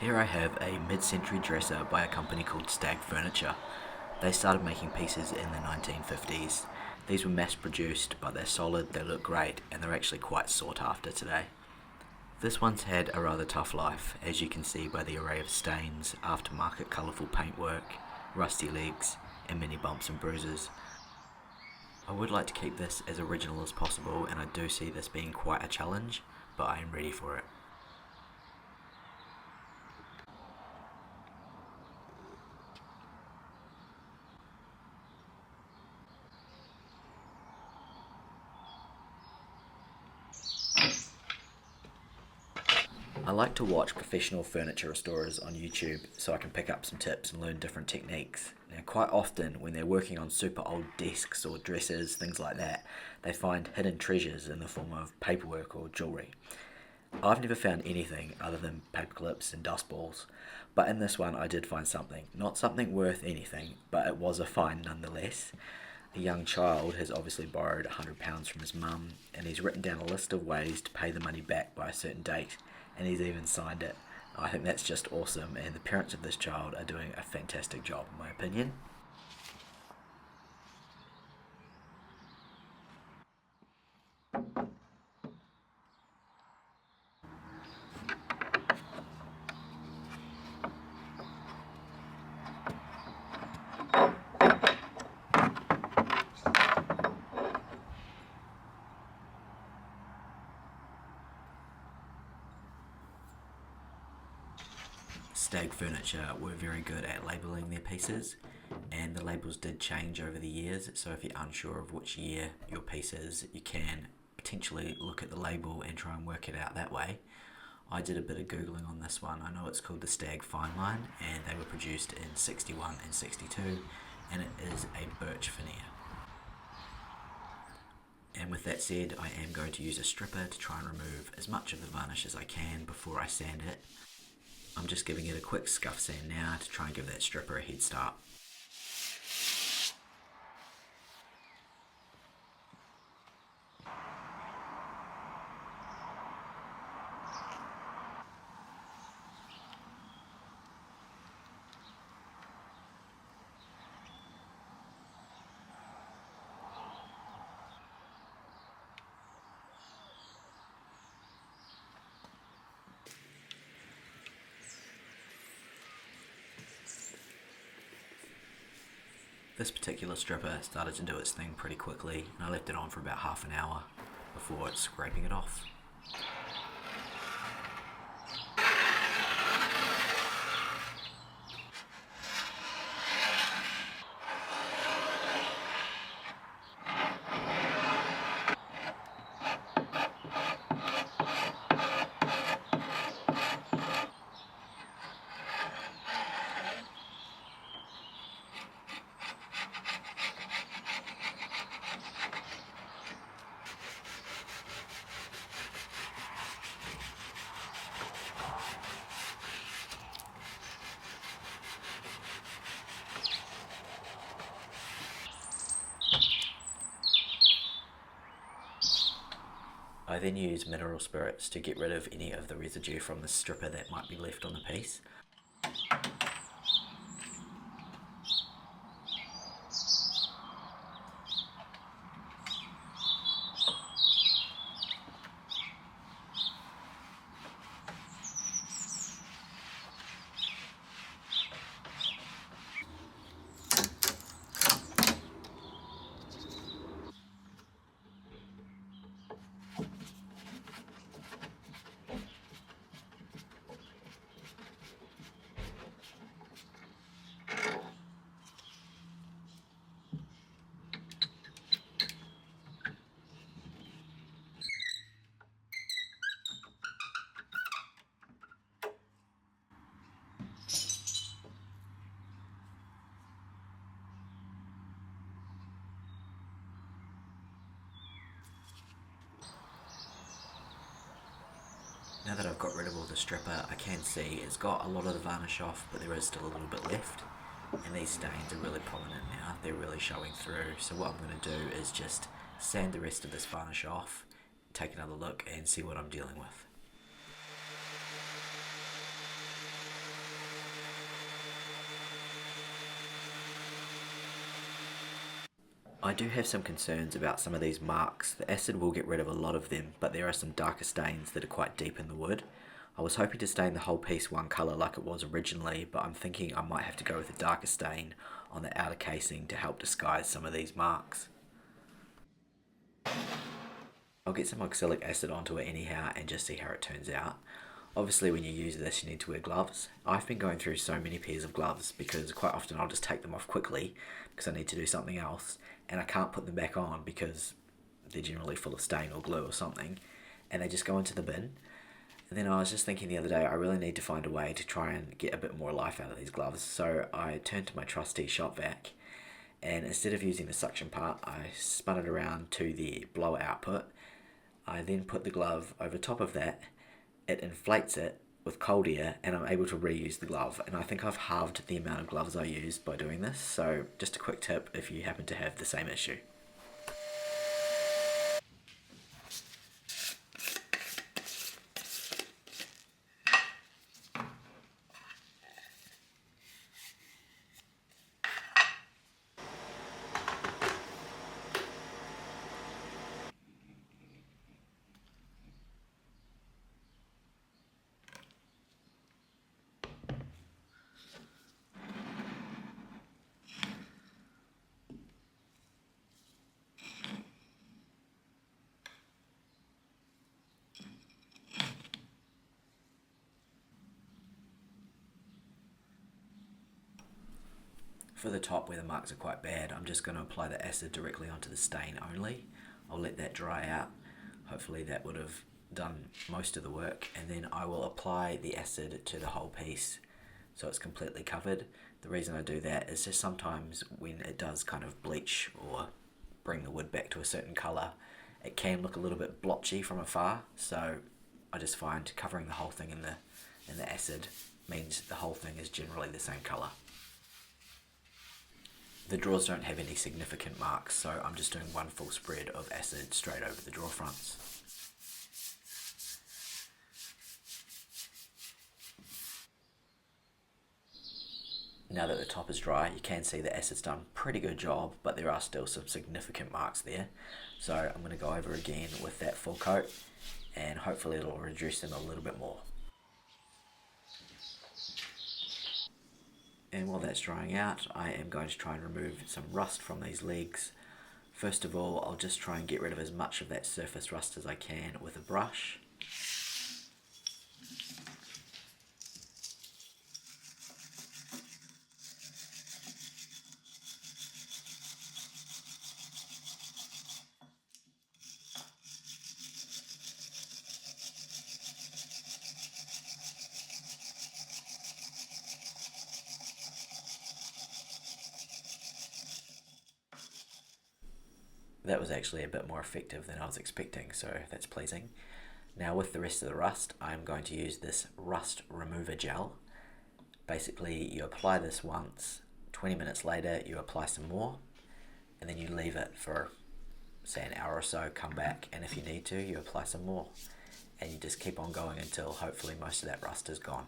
Here I have a mid-century dresser by a company called Stag Furniture. They started making pieces in the 1950s. These were mass produced, but they're solid, they look great, and they're actually quite sought after today. This one's had a rather tough life, as you can see by the array of stains, aftermarket colourful paintwork, rusty legs, and many bumps and bruises. I would like to keep this as original as possible, and I do see this being quite a challenge, but I am ready for it. I like to watch professional furniture restorers on YouTube so I can pick up some tips and learn different techniques. Now, quite often, when they're working on super old desks or dressers, things like that, they find hidden treasures in the form of paperwork or jewellery. I've never found anything other than paper clips and dust balls, but in this one I did find something. Not something worth anything, but it was a find nonetheless. A young child has obviously borrowed £100 from his mum, and he's written down a list of ways to pay the money back by a certain date, and he's even signed it. I think that's just awesome, and the parents of this child are doing a fantastic job, in my opinion. Stag Furniture were very good at labelling their pieces, and the labels did change over the years. So if you're unsure of which year your piece is, you can potentially look at the label and try and work it out that way. I did a bit of googling on this one. I know it's called the Stag Fineline, and they were produced in 61 and 62, and it is a birch veneer. And with that said, I am going to use a stripper to try and remove as much of the varnish as I can before I sand it. I'm just giving it a quick scuff sand now to try and give that stripper a head start. This particular stripper started to do its thing pretty quickly, and I left it on for about half an hour before scraping it off. I then use mineral spirits to get rid of any of the residue from the stripper that might be left on the piece. Now that I've got rid of all the stripper, I can see it's got a lot of the varnish off, but there is still a little bit left. And these stains are really prominent now, they're really showing through. So what I'm going to do is just sand the rest of this varnish off, take another look and see what I'm dealing with. I do have some concerns about some of these marks. The acid will get rid of a lot of them, but there are some darker stains that are quite deep in the wood. I was hoping to stain the whole piece one colour like it was originally, but I'm thinking I might have to go with a darker stain on the outer casing to help disguise some of these marks. I'll get some oxalic acid onto it anyhow and just see how it turns out. Obviously when you use this you need to wear gloves. I've been going through so many pairs of gloves because quite often I'll just take them off quickly because I need to do something else and I can't put them back on because they're generally full of stain or glue or something and they just go into the bin. And then I was just thinking the other day I really need to find a way to try and get a bit more life out of these gloves, so I turned to my trusty shop vac and instead of using the suction part I spun it around to the blower output. I then put the glove over top of that, it inflates it with cold air and I'm able to reuse the glove, and I think I've halved the amount of gloves I use by doing this, so just a quick tip if you happen to have the same issue. For the top where the marks are quite bad, I'm just going to apply the acid directly onto the stain only. I'll let that dry out. Hopefully that would have done most of the work, and then I will apply the acid to the whole piece so it's completely covered. The reason I do that is just sometimes when it does kind of bleach or bring the wood back to a certain colour, it can look a little bit blotchy from afar, so I just find covering the whole thing in the acid means the whole thing is generally the same colour. The drawers don't have any significant marks, so I'm just doing one full spread of acid straight over the drawer fronts. Now that the top is dry, you can see the acid's done a pretty good job, but there are still some significant marks there. So I'm going to go over again with that full coat, and hopefully it'll reduce them a little bit more. And while that's drying out, I am going to try and remove some rust from these legs. First of all, I'll just try and get rid of as much of that surface rust as I can with a brush. That was actually a bit more effective than I was expecting, so that's pleasing. Now with the rest of the rust, I'm going to use this rust remover gel. Basically, you apply this once, 20 minutes later you apply some more, and then you leave it for say an hour or so, come back, and if you need to, you apply some more. And you just keep on going until hopefully most of that rust is gone.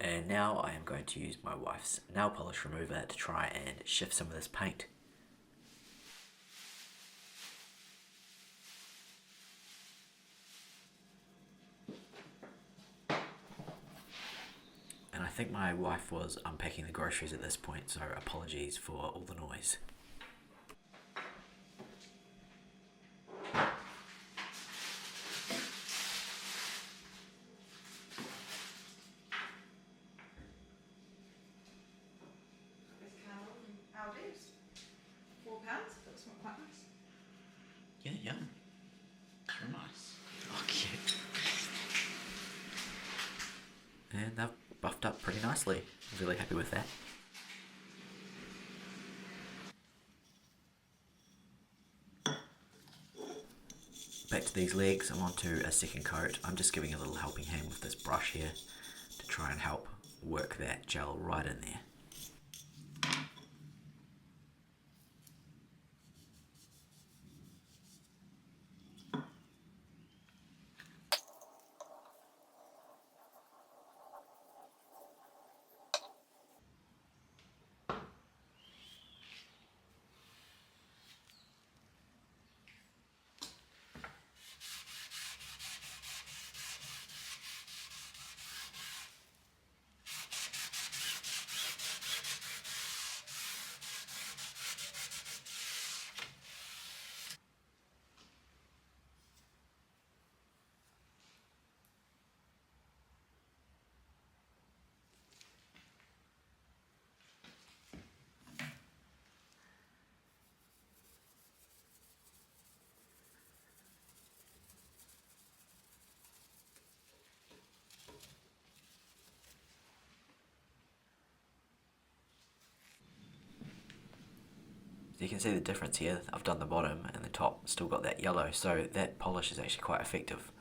And now I am going to use my wife's nail polish remover to try and shift some of this paint. And I think my wife was unpacking the groceries at this point, so apologies for all the noise. £4. That was not quite nice. Yeah, yum. Very nice. Oh, cute. And they've buffed up pretty nicely. I'm really happy with that. Back to these legs, I'm onto a second coat. I'm just giving a little helping hand with this brush here to try and help work that gel right in there. You can see the difference here. I've done the bottom and the top still got that yellow, so that polish is actually quite effective.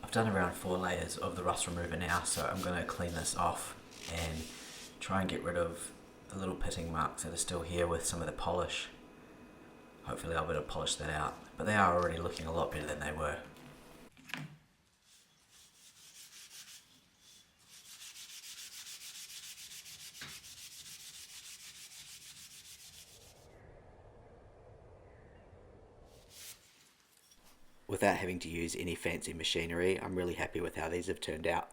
I've done around 4 layers of the rust remover now, so I'm going to clean this off and try and get rid of the little pitting marks that are still here with some of the polish. Hopefully I'll be able to polish that out, but they are already looking a lot better than they were. Without having to use any fancy machinery, I'm really happy with how these have turned out.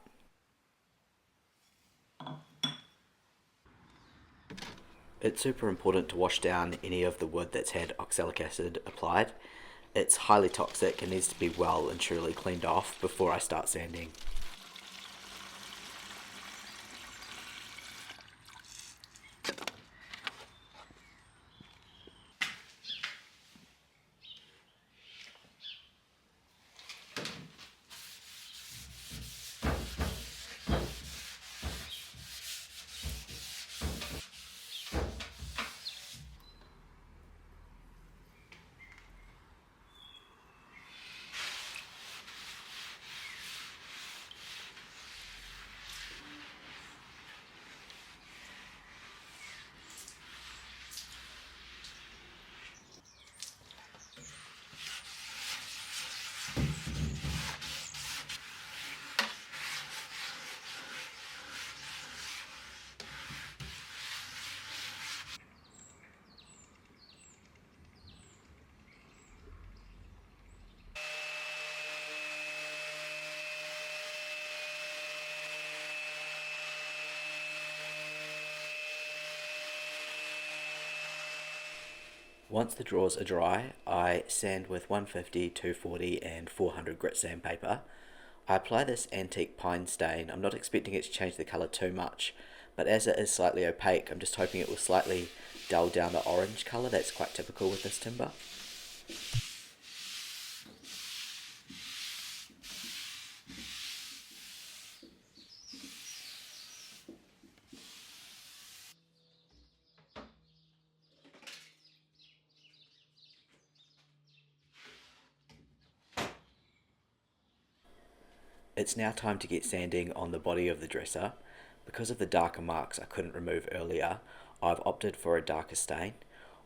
It's super important to wash down any of the wood that's had oxalic acid applied. It's highly toxic and needs to be well and truly cleaned off before I start sanding. Once the drawers are dry, I sand with 150, 240 and 400 grit sandpaper. I apply this antique pine stain. I'm not expecting it to change the colour too much, but as it is slightly opaque, I'm just hoping it will slightly dull down the orange colour that's quite typical with this timber. It's now time to get sanding on the body of the dresser. Because of the darker marks I couldn't remove earlier, I've opted for a darker stain.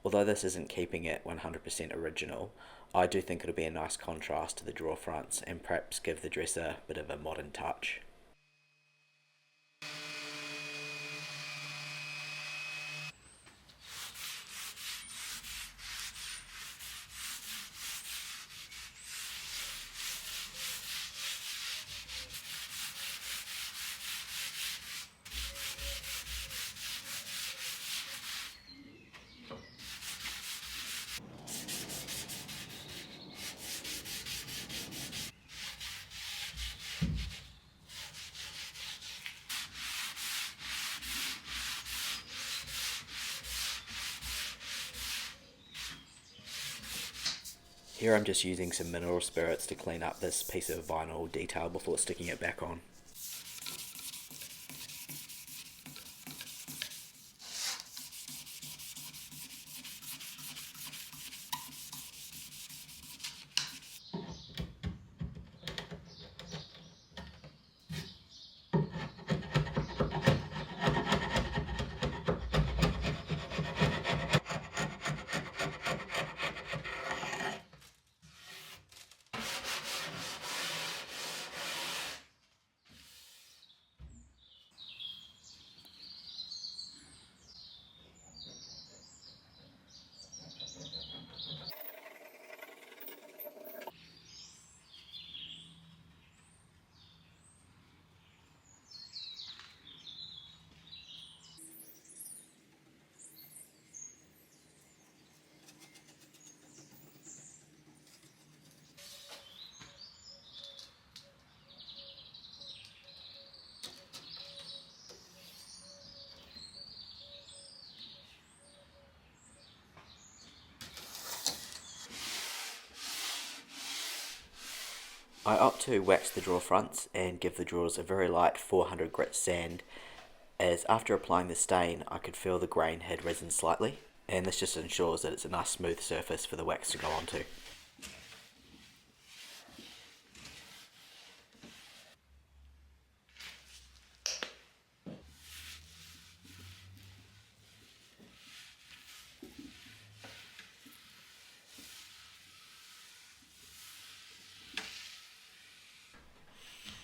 Although this isn't keeping it 100% original, I do think it'll be a nice contrast to the drawer fronts and perhaps give the dresser a bit of a modern touch. Here I'm just using some mineral spirits to clean up this piece of vinyl detail before sticking it back on. I opt to wax the drawer fronts and give the drawers a very light 400 grit sand as after applying the stain I could feel the grain had risen slightly, and this just ensures that it's a nice smooth surface for the wax to go onto.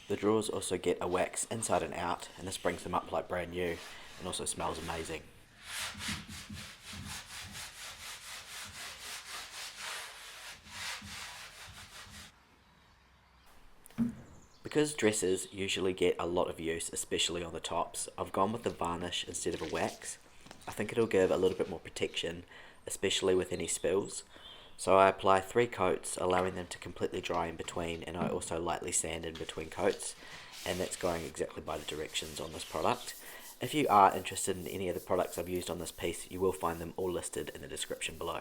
The drawers also get a wax inside and out, and this brings them up like brand new and also smells amazing. Because dresses usually get a lot of use, especially on the tops, I've gone with the varnish instead of a wax. I think it'll give a little bit more protection, especially with any spills. So I apply 3 coats, allowing them to completely dry in between, and I also lightly sand in between coats, and that's going exactly by the directions on this product. If you are interested in any of the products I've used on this piece, you will find them all listed in the description below.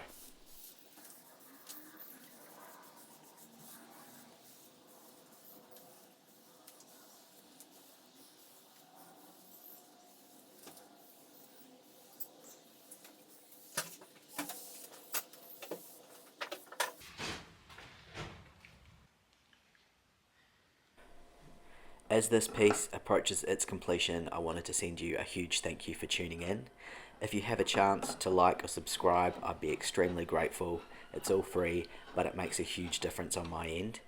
As this piece approaches its completion, I wanted to send you a huge thank you for tuning in. If you have a chance to like or subscribe, I'd be extremely grateful. It's all free, but it makes a huge difference on my end.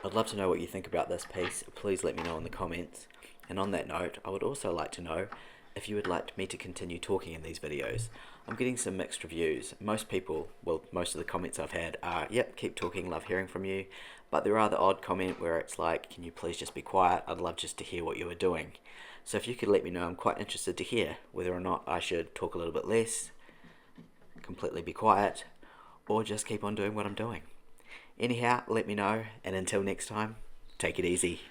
I'd love to know what you think about this piece. Please let me know in the comments. And on that note, I would also like to know if you would like me to continue talking in these videos. I'm getting some mixed reviews. Most of the comments I've had are, yep, keep talking, love hearing from you. But there are the odd comment where it's like, can you please just be quiet? I'd love just to hear what you are doing. So if you could let me know, I'm quite interested to hear whether or not I should talk a little bit less, completely be quiet, or just keep on doing what I'm doing. Anyhow, let me know, and until next time, take it easy.